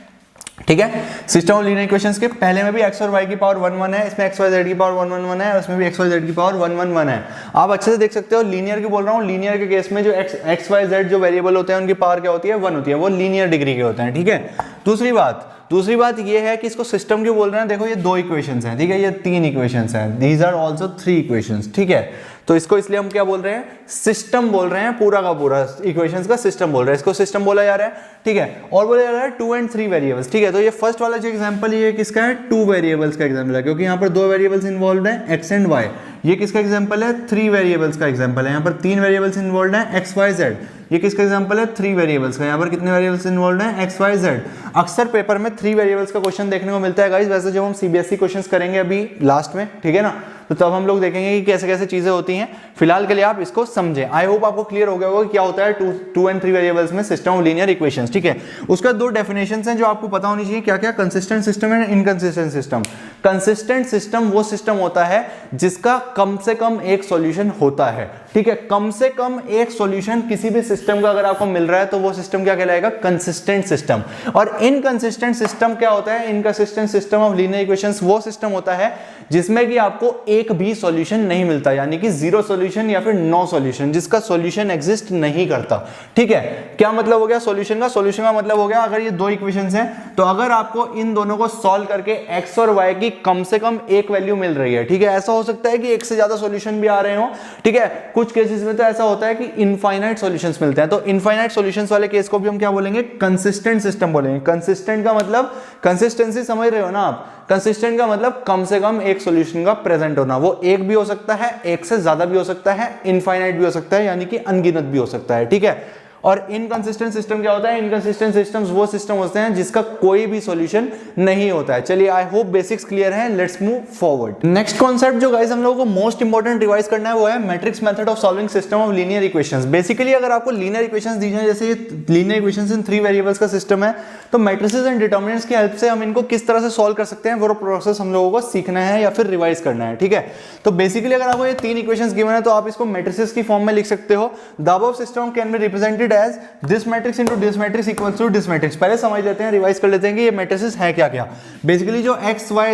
ठीक है, सिस्टम ऑफ लीनियर इक्वेशंस के पहले में भी x और y की पावर 1 1 है, इसमें x y z की पावर 1 1 1 है, और इसमें भी x y z की पावर 1 1 1 है। आप अच्छे से देख सकते हो, लीनियर की बोल रहा हूं, लीनियर के केस में जो x y z जो वेरिएबल होते हैं उनकी पावर क्या होती है? 1 होती है, वो लीनियर डिग्री के होते हैं। ठीक है, दूसरी बात ये है कि इसको सिस्टम क्यों बोल रहे हैं? देखो, ये 2 इक्वेशंस हैं। ठीक है, ये 3 इक्वेशंस हैं, दीज आर आल्सो 3 इक्वेशंस। ठीक है, तो इसको इसलिए हम क्या बोल रहे हैं? सिस्टम बोल रहे हैं, पूरा का पूरा इक्वेशंस का सिस्टम बोल रहे हैं, इसको सिस्टम बोला जा रहा है। ठीक है, और बोला जा रहा है 2 and 3 वेरिएबल्स। ठीक है, तो ये फर्स्ट वाला जो एग्जांपल ये किसका है? 2 वेरिएबल्स का एग्जांपल है, क्योंकि यहाँ पर 2 वेरिएबल्स इन्वॉल्व है x एंड y। ये किसका एग्जांपल है? 3 वेरिएबल्स का एग्जांपल है। यहाँ पर 3 वेरिएबल्स इन्वॉल्व है x y z। ये किसका एग्जांपल है? 3 वेरिएबल्स का। यहाँ पर कितने वेरिएबल्स इन्वॉल्व है? x y z। अक्सर पेपर में 3 वेरिएबल्स का क्वेश्चन देखने को मिलता है गाइस। वैसे जब हम सीबीएसई क्वेश्चंस करेंगे अभी लास्ट में, ठीक है ना, तो तब हम लोग देखेंगे कि कैसे कैसे चीजें होती हैं। फिलहाल के लिए आप इसको समझें। आई होप आपको क्लियर हो गया होगा क्या होता है टू एंड थ्री वेरिएबल्स में सिस्टम ऑफ लीनियर इक्वेशंस। ठीक है, उसका दो डेफिनेशंस हैं जो आपको पता होनी चाहिए, क्या क्या, consistent system and inconsistent system. Consistent system वो सिस्टम होता है जिसका कम से कम एक सॉल्यूशन होता है। ठीक है, कम से कम एक सॉल्यूशन किसी भी सिस्टम का अगर आपको मिल रहा है तो वो सिस्टम क्या कहलाएगा, कंसिस्टेंट सिस्टम। और इनकंसिस्टेंट सिस्टम क्या होता है, inconsistent system of linear equations वो सिस्टम होता है जिसमें कि आपको एक भी सॉल्यूशन नहीं मिलता, यानी कि जीरो सॉल्यूशन या फिर नो सॉल्यूशन, जिसका सॉल्यूशन एग्जिस्ट नहीं करता। ठीक है, क्या मतलब हो गया सॉल्यूशन का? सॉल्यूशन का मतलब हो गया अगर ये दो इक्वेशंस हैं तो अगर आपको इन दोनों को सॉल्व करके x और y की कम से कम एक वैल्यू मिल रही है, ठीक है, ऐसा हो सकता है कि एक से ज्यादा सॉल्यूशन भी आ रहे हो। ठीक है, कुछ केसेस में तो ऐसा होता है कि इनफाइनाइट सॉल्यूशंस मिलते हैं, तो इनफाइनाइट सॉल्यूशंस वाले केस को भी हम क्या बोलेंगे, कंसिस्टेंट सिस्टम बोलेंगे। कंसिस्टेंट का मतलब कंसिस्टेंसी समझ रहे हो ना आप, कंसिस्टेंट का मतलब कम से कम एक सॉल्यूशन का प्रेजेंट होना। वो एक भी हो सकता है, एक से ज्यादा भी हो सकता है, इनफाइनाइट भी हो सकता है, यानी कि अनगिनत भी हो सकता है। ठीक है, और इनकंसिस्टेंट सिस्टम क्या होता है, इनकंसिस्टेंट सिस्टम्स वो सिस्टम होते हैं जिसका कोई भी सॉल्यूशन नहीं होता है। चलिए, आई होप बेसिक्स क्लियर हैं, let's move forward. Next concept जो गाइस हम लोगों को मोस्ट इंपॉर्टेंट रिवाइज करना है वो है matrix method of solving system of linear equations. Basically अगर आपको लीनियर इक्वेशंस दी जाए, जैसे ये linear equations in three variables का सिस्टम है, तो मैट्रिसेस एंड डिटर्मिनेंट्स की हेल्प से हम इनको किस तरह से सॉल्व कर सकते हैं वो प्रोसेस हम लोगों को सीखना है या फिर रिवाइज करना है। ठीक है, तो बेसिकली अगर आपको ये तीन इक्वेशंस गिवन है तो आप इसको मैट्रिसेस की फॉर्म में लिख सकते हो। The above system can be represented as this matrix into this matrix equals to this matrix. पहले समझ लेते हैं, रिवाइज कर लेते हैं कि ये मैट्रिसेस है क्या क्या। बेसिकली जो x y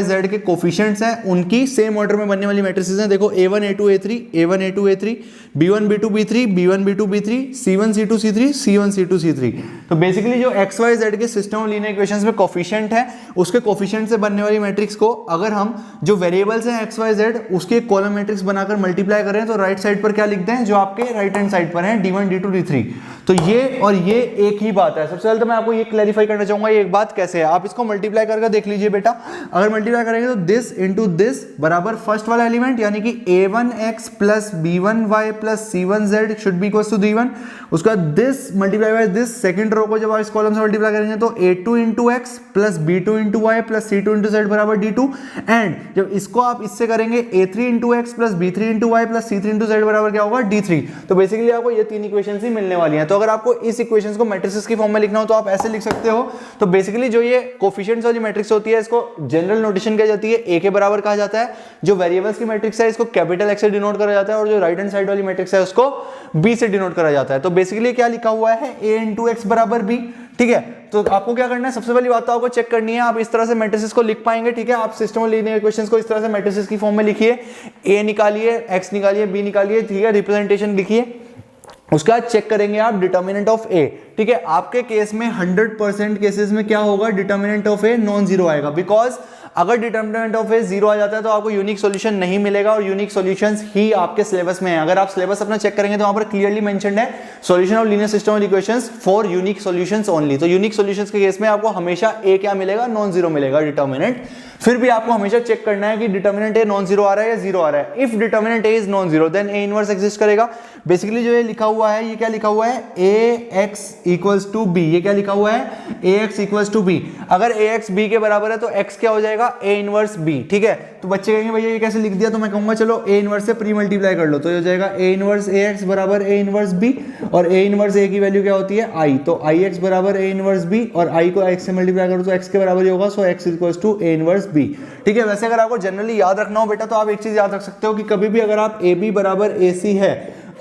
z के कोफिशिएंट्स हैं उनकी सेम ऑर्डर में बनने वाली मैट्रिसेस हैं। देखो a1 a2 a3 a1 a2 a3 b1 b2 b3 b1 b2 b3 c1 c2 c3 c1 c2 c3। तो बेसिकली जो x y z के सिस्टम ऑफ लीनियर इक्वेशंस में कोफिशिएंट है, उसके कोफिशिएंट से बनने वाली मैट्रिक्स को अगर हम जो वेरिएबल्स हैं x y z उसके एक कॉलम मैट्रिक्स बनाकर मल्टीप्लाई करें तो राइट साइड पर क्या लिखते हैं, जो आपके राइट हैंड साइड पर है d1 d2 d3। तो ये और ये एक ही बात है। सबसे पहले तो मैं आपको ये क्लैरिफाई करना चाहूंगा ये एक बात कैसे है। आप इसको मल्टीप्लाई करके देख लीजिए बेटा, अगर मल्टीप्लाई करेंगे तो दिस इंटू दिस बराबर फर्स्ट वाला एलिमेंट यानी कि a1x plus b1y plus c1z should be equal to d1। उसका this multiply by this second row को जब आप इस कॉलम से मल्टीप्लाई करेंगे तो a2 into x plus b2 into y plus c2 into z बराबर d2। एंड जब इसको आप इससे करेंगे a3 into x plus b3 into y plus c3 into z बराबर क्या होगा, d3। तो बेसिकली आपको ये तीन इक्वेशंस ही मिलने वाली हैं। तो अगर आपको इस इक्वेशंस को मैट्रिसेस की फॉर्म में लिखना हो तो आप ऐसे लिख सकते हो। तो बेसिकली जो ये कोफिशिएंट्स वाली मैट्रिक्स होती है इसको जनरल नोटेशन क्या जाती है, a के बराबर कहा जाता है। जो वेरिएबल्स की मैट्रिक्स है इसको कैपिटल X से डिनोट करा जाता है, और जो राइट हैंड साइड वाली मैट्रिक्स है उसको b से डिनोट करा जाता है। तो बेसिकली क्या लिखा हुआ है, a इंटू एक्स बराबर b। ठीक है, तो आपको क्या करना है, सबसे पहली बात तो आपको चेक करनी है आप इस तरह से मैट्रिसेस को लिख पाएंगे। ठीक है, आप सिस्टम ऑफ लीनियर इक्वेशंस को इस तरह से मैट्रिसेस की फॉर्म में लिखिए, a निकालिए, x निकालिए, b निकालिए, ठीक है, रिप्रेजेंटेशन लिखिए। उसके बाद चेक करेंगे आप डिटर्मिनेंट ऑफ ए। ठीक है, आपके केस में 100% केसेस में क्या होगा, determinant of A non zero आएगा। बिकॉज अगर डिटर्मिनेंट ऑफ ए जीरो आ जाता है तो आपको यूनिक सॉल्यूशन नहीं मिलेगा, और यूनिक सॉल्यूशंस ही आपके सिलेबस में है। अगर आप सिलेबस अपना चेक करेंगे तो वहां पर क्लियरली मेंशन्ड है solution of linear system of equations for unique solutions only. तो यूनिक सॉल्यूशंस के केस में आपको हमेशा ए क्या मिलेगा, नॉन जीरो मिलेगा डिटर्मिनेंट। फिर भी आपको हमेशा चेक करना है कि डिटर्मिनेंट ए नॉन जीरो आ रहा है या जीरो आ रहा है। If determinant A is non zero then A inverse exist करेगा। बेसिकली जो ये लिखा हुआ है, ये क्या लिखा हुआ है, ax इक्वल्स टू बी। ये क्या लिखा हुआ है, ax इक्वल्स टू बी। अगर ax b के बराबर है तो x क्या हो जाएगा, a इनवर्स b। ठीक है, तो बच्चे कहेंगे भैया ये कैसे लिख दिया, तो मैं कहूंगा चलो a इनवर्स से प्री मल्टीप्लाई कर लो, तो ये हो जाएगा a इनवर्स ax बराबर a इनवर्स b, और a इनवर्स a की वैल्यू क्या होती है, i। तो ix बराबर a इनवर्स b, और i को x से मल्टीप्लाई करो तो x के बराबर ही होगा, so x equals to a inverse b। ठीक है, वैसे अगर आपको जनरली याद रखना हो बेटा तो आप एक चीज याद रख सकते हो कि कभी भी अगर आप ab बराबर ac है,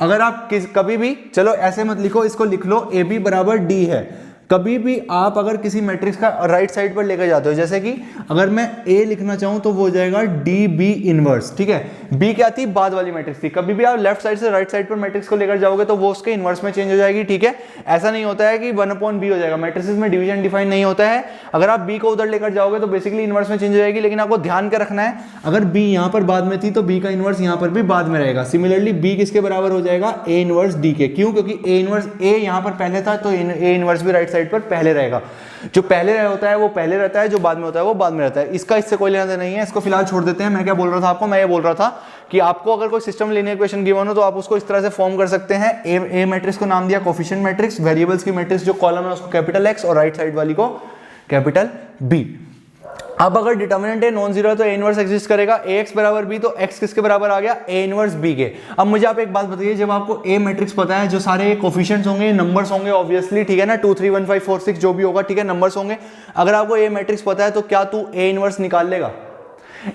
अगर आप कभी भी, चलो ऐसे मत लिखो, इसको लिख लो ab बराबर d है। कभी भी आप अगर किसी मैट्रिक्स का राइट साइड पर लेकर जाते हो, जैसे कि अगर मैं a लिखना चाहूं तो वो हो जाएगा db इनवर्स। ठीक है, b क्या थी, बाद वाली मैट्रिक्स थी। कभी भी आप लेफ्ट साइड से राइट साइड पर मैट्रिक्स को लेकर जाओगे तो वो उसके इनवर्स में चेंज हो जाएगी। ठीक है, ऐसा नहीं होता है कि 1/b हो जाएगा, मैट्रिसेस में डिवीजन डिफाइन नहीं होता है। अगर आप b को उधर लेकर जाओगे तो बेसिकली इनवर्स में चेंज हो जाएगी। लेकिन आपको ध्यान क्या रखना है, अगर b यहां पर बाद में थी तो b का इनवर्स यहां पर भी बाद में रहेगा। सिमिलरली b किसके बराबर हो जाएगा, a इनवर्स d के। क्यों, क्योंकि a इनवर्स a यहां पर पहले था तो a इनवर्स भी राइट साइड पर पहले रहेगा। जो पहले होता है वो पहले रहता है, जो बाद में होता है वो बाद में रहता है। इसका इससे कोई लेना देना नहीं है, इसको फिलहाल छोड़ देते हैं। मैं क्या बोल रहा था आपको, मैं ये बोल रहा था कि आपको अगर कोई सिस्टम लीनियर इक्वेशन गिवन हो तो आप उसको इस तरह से फॉर्म कर सकते हैं। ए मैट्रिक्स को नाम दिया कोफिशिएंट मैट्रिक्स, वेरिएबल्स की मैट्रिक्स जो कॉलम है उसको कैपिटल X और राइट साइड वाली को कैपिटल B। अब अगर डिटर्मिनेंट ए नॉन जीरो है तो ए इनवर्स एग्जिस्ट करेगा, ए एक्स बराबर बी, तो एक्स किसके बराबर आ गया, ए इनवर्स बी के। अब मुझे आप एक बात बताइए, जब आपको ए मैट्रिक्स पता है, जो सारे कोफिशिएंट्स होंगे नंबर्स होंगे ऑब्वियसली, ठीक है ना, 2 3 1 5 4 6 जो भी होगा, ठीक है, नंबर्स होंगे। अगर आपको ए मैट्रिक्स पता है तो क्या तू ए इनवर्स निकाल लेगा,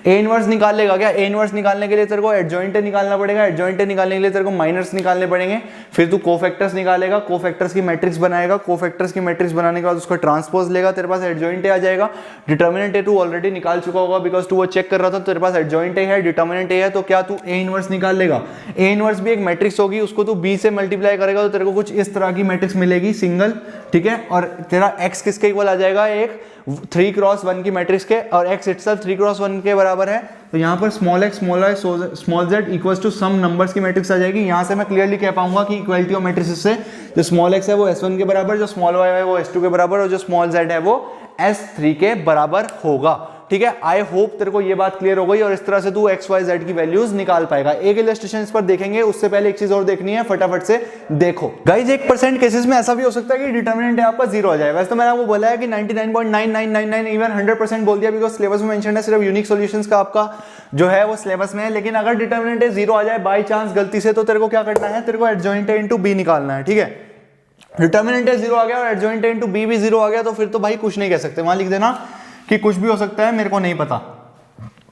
ए इनवर्स निकाल लेगा क्या? ए इनवर्स निकालने के लिए तेरे को एडजॉइंट निकालना पड़ेगा, एडजॉइंट निकालने के लिए तेरे को माइनर्स निकालने पड़ेंगे, फिर तू कोफैक्टर्स निकालेगा, कोफैक्टर्स की मैट्रिक्स बनाएगा, कोफैक्टर्स की मैट्रिक्स बनाने के बाद उसका ट्रांसपोज लेगा, तेरे पास एडजॉइंट आ जाएगा। डिटर्मिनेंट ए तू ऑलरेडी निकाल चुका होगा बिकॉज तू वो चेक कर रहा था, तेरे पास एडजॉइंट है, डिटर्मिनेंट ए है, तो क्या तू ए इनवर्स निकाल लेगा? ए इनवर्स भी एक मैट्रिक्स होगी, उसको तू बी से मल्टीप्लाई करेगा तो तेरे को कुछ इस तरह की मैट्रिक्स मिलेगी सिंगल, ठीक है, और तेरा एक्स किसके इक्वल आ जाएगा, एक 3x1 की मैट्रिक्स के, और x इटसेल्फ 3x1 के बराबर है, तो यहाँ पर small x small y small z equals to some numbers की मैट्रिक्स आ जाएगी। यहाँ से मैं क्लियरली कह पाऊंगा कि इक्वालिटी ऑफ मैट्रिक्स से जो स्मॉल x है वो s1 के बराबर, जो स्मॉल y है वो s2 के बराबर, और जो स्मॉल z है वो s3 के बराबर होगा, ठीक है। आई होप तेरे को ये बात क्लियर हो गई और इस तरह से तू एक्स वाई जेड की वैल्यूज निकाल पाएगा। एक इलस्ट्रेशन इस पर देखेंगे, उससे पहले एक चीज और देखनी है, फटाफट से देखो गाइज। 1% केसेस में ऐसा भी हो सकता है कि डिटर्मिनेंट आपका जीरो आ जाए। वैसे तो मैंने आपको बोला है कि 99.9999 इवन 100% बोल दिया बिकॉज सिलेबस में मेंशन है, सिर्फ यूनिक सॉल्यूशंस का आपका जो है वो सिलेबस में है। लेकिन अगर डिटर्मिनेंट जीरो आ जाए बाई चांस गलती से, तो तेरे को क्या करना है, तेरे को एडजॉइंट इनटू बी निकालना है, ठीक है। डिटर्मिनेंट जीरो आ गया और एडजॉइंट इनटू बी भी जीरो आ गया, तो फिर तो भाई कुछ नहीं कह सकते, वहां लिख देना कि कुछ भी हो सकता है, मेरे को नहीं पता।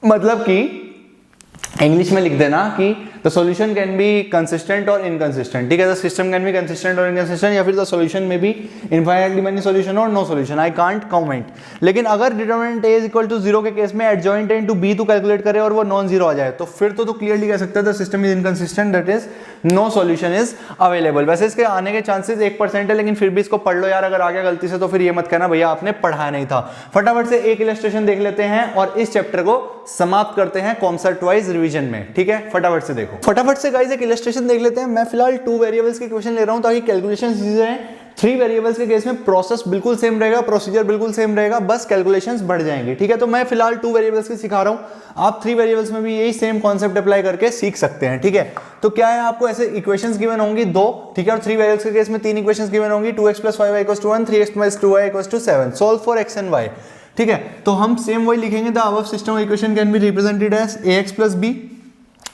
मतलब कि इंग्लिश में लिख देना कि the solution can be consistent और इनकंसिस्टेंट, ठीक है। The system can be consistent और इनकंसिस्टेंट, या फिर द सॉल्यूशन में बी इनफाइनाइटली मेनी सॉल्यूशन और no solution, I can't comment. लेकिन अगर determinant A is equal to zero के केस में adjoint into B to calculate करे और वो नॉन जीरो आ जाए, तो फिर तो तू क्लियरली कह सकता है the system is inconsistent, that is no solution is available. वैसे इसके आने के चांसेस 1% है, लेकिन फिर भी इसको पढ़ लो यार, अगर आ गया गलती से तो फिर ये मत कहना भैया आपने पढ़ा नहीं था। फटाफट से एक इलस्ट्रेशन देख लेते हैं और इस चैप्टर को समाप्त करते हैं कॉन्सेप्ट वाइज रिवीजन में, ठीक है। फटाफट से देखो, फटाफट से गाइस एक इलस्ट्रेशन देख लेते हैं। मैं फिलहाल 2 वेरिएबल्स के क्वेश्चन ले रहा हूं ताकि कैलकुलेशन इजी रहे। 3 वेरिएबल्स के केस में प्रोसेस बिल्कुल सेम रहेगा, प्रोसीजर बिल्कुल सेम रहेगा, बस कैलकुलेशंस बढ़ जाएंगे, ठीक है। तो मैं फिलहाल 2 वेरिएबल्स की सिखा रहा हूं, आप 3 वेरिएबल्स में भी यही सेम कॉन्सेप्ट अप्लाई करके सीख सकते हैं, ठीक है। तो क्या है, आपको ऐसे इक्वेशंस गिवन होंगी 2, ठीक है, और 3 वेरिएबल्स के केस में 3 इक्वेशंस गिवन होंगी, 2x + 5y = 1, 3x + 2y = 7, solve for x and y, ठीक है। तो हम सेम वही लिखेंगे, the above system equation can be represented as ax + b,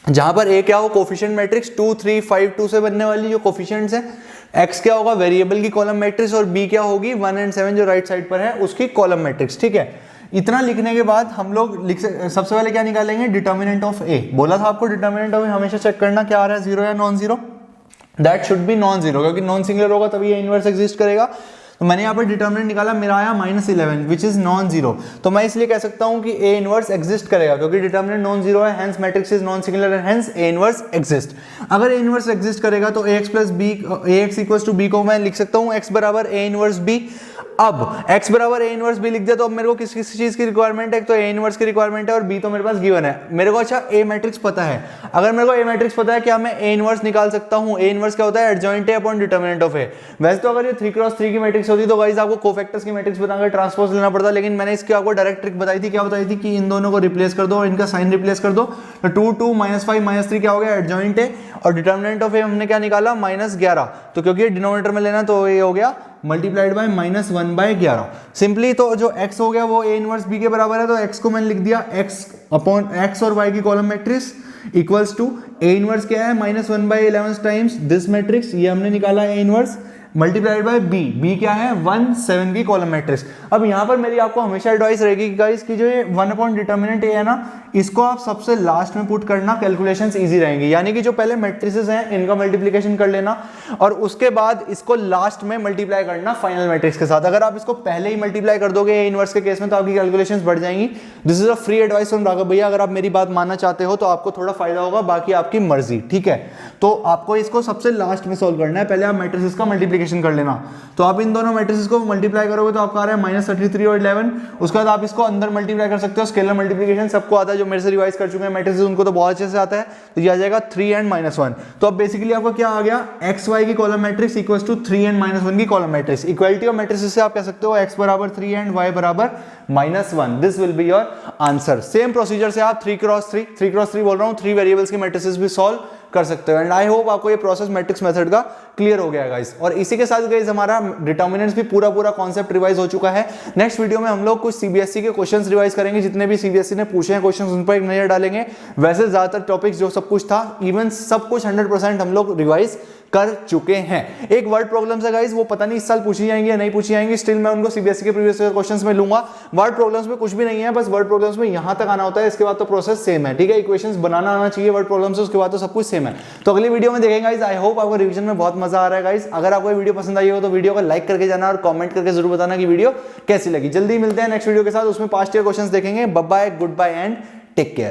जहां पर a क्या हो, कोफिशिएंट मैट्रिक्स 2 3 5 2 से बनने वाली जो कोफिशिएंट्स है, x क्या होगा वेरिएबल की कॉलम मैट्रिक्स, और b क्या होगी 1 और 7 जो राइट साइड पर है उसकी कॉलम मैट्रिक्स, ठीक है। इतना लिखने के बाद हम लोग सबसे पहले क्या निकालेंगे, डिटर्मिनेंट ऑफ a। बोला था आपको डिटर्मिनेंट ऑफ a हमेशा चेक करना क्या आ रहा है, जीरो या non zero. That should be non zero, क्योंकि नॉन सिंगुलर होगा तभी ये इनवर्स एग्जिस्ट करेगा। तो मैंने यहाँ पर डिटर्मिनेंट निकाला, मेरा आया -11 विच इज नॉन जीरो। तो मैं इसलिए कह सकता हूँ कि ए इनवर्स एग्जिस्ट करेगा क्योंकि डिटर्मिनेंट नॉन जीरो है, hence matrix is non singular and hence A inverse exist. अगर ए इनवर्स एग्जिस्ट करेगा तो ax + b, ax = b को मैं लिख सकता हूँ x बराबर a इनवर्स b। अब x बराबर a इनवर्स b लिख दिया, तो अब मेरे को किस किस चीज की रिक्वायरमेंट है, तो a इनवर्स की रिक्वायरमेंट है और b तो मेरे पास गिवन है मेरे को। अच्छा a मैट्रिक्स पता है, अगर मेरे को a मैट्रिक्स पता है, क्या मैं a इनवर्स निकाल सकता हूँ? a इनवर्स क्या होता है, adjoint a upon determinant of a। वैसे तो अगर ये 3x3 की मैट्रिक्स होती तो गाइस आपको कोफैक्टर्स की मैट्रिक्स बनाकर ट्रांसपोज लेना पड़ता, लेकिन मैंने इसकी आपको डायरेक्ट ट्रिक बताई थी। क्या बताई थी कि इन दोनों को रिप्लेस कर दो और इनका साइन रिप्लेस कर दो, तो 2 2 -5 -3 क्या हो गया, एडजॉइंट a, और डिटर्मिनेंट ऑफ a हमने क्या निकाला, -11। तो क्योंकि ये डिनोमिनेटर में लेना तो ये हो गया मल्टीप्लाइड बाय -1/11 सिंपली। तो जो x हो गया वो a इनवर्स b के बराबर है, तो x को मैंने लिख दिया x और y की column matrix equals to a inverse क्या है, -1/11 टाइम्स दिस मैट्रिक्स, ये हमने निकाला a inverse multiplied by b क्या है 1 7 की कॉलम मैट्रिक्स। अब यहाँ पर मेरी आपको हमेशा एडवाइस रहेगी कि गाइस की जो ये 1 अपॉन डिटर्मिनेंट a है ना, इसको आप सबसे लास्ट में पुट करना, कैलकुलेशंस इजी रहेंगी। यानी कि जो पहले मैट्रिसेस हैं इनका मल्टीप्लिकेशन कर लेना और उसके बाद इसको लास्ट में मल्टीप्लाई करना फाइनल मैट्रिक्स के साथ। अगर आप इसको पहले ही मल्टीप्लाई कर दोगे a इनवर्स के केस में तो आपकी कैलकुलेशंस बढ़ जाएंगी। This is a free advice from Raghav भैया, अगर आप मेरी बात मानना चाहते हो तो आपको थोड़ा फायदा होगा, बाकी आपकी मर्जी, ठीक है। तो आपको इसको सबसे लास्ट में सोल्व करना है, पहले आप मैट्रिसेस का मल्टीप्लिकेशन कर लेना। तो आप इन दोनों मैट्रिसेस को मल्टीप्लाई करोगे तो आपका आ रहा है -33 और 11। उसके बाद आप इसको अंदर मल्टीप्लाई कर सकते हो, स्केलर मल्टीप्लिकेशन सबको आता है, जो मेरे से रिवाइज कर चुके हैं मैट्रिसेस उनको तो बहुत अच्छे से आता है। तो ये आ जाएगा 3 and -1। तो अब बेसिकली आपको क्या आ गया, एक्स वाई की column matrix equals to 3 and -1 की column matrix. Equality of matrices से आप कह सकते हो x बराबर 3 and y बराबर -1। This will be your answer. Same procedure से आप 3x3 बोल रहा हूँ, 3 वेरिएबल्स की मैट्रिसेस भी सॉल्व कर सकते हो। एंड आई होप आपको ये प्रोसेस मैट्रिक्स मेथड का क्लियर हो गया गाइस। और इसी के साथ गाइस हमारा डिटर्मिनेंट्स भी पूरा कॉन्सेप्ट रिवाइज हो चुका है। नेक्स्ट वीडियो में हम लोग कुछ सीबीएसई के क्वेश्चंस रिवाइज करेंगे, जितने भी सीबीएसई ने पूछे हैं क्वेश्चंस उन पर एक नजर डालेंगे। वैसे ज्यादातर टॉपिक्स जो सब कुछ था, इवन सब कुछ 100% हम लोग रिवाइज कर चुके हैं। एक वर्ड प्रॉब्लम्स है गाइस, वो पता नहीं इस साल पूछी जाएंगी या नहीं पूछी जाएंगी, स्टिल मैं उनको सीबीएसई के प्रीवियस ईयर क्वेश्चंस में लूंगा। वर्ड प्रॉब्लम्स में कुछ भी नहीं है, बस वर्ड प्रॉब्लम्स में यहां तक आना होता है, इसके बाद तो प्रोसेस सेम है, ठीक है। इक्वेशंस बनाना आना चाहिए वर्ड प्रॉब्लम्स से, उसके बाद तो सब कुछ सेम है। तो अगली वीडियो में देखेंगे गाइस। आई होप आपको रिवीजन में बहुत मजा आ रहा है गाइस। अगर आपको वीडियो पसंद आई हो तो वीडियो को लाइक करके जाना और कमेंट करके जरूर बताना कि वीडियो कैसी लगी। जल्दी मिलते हैं नेक्स्ट वीडियो के साथ, उसमें पास्ट ईयर क्वेश्चंस देखेंगे। Bye bye, good bye and take care.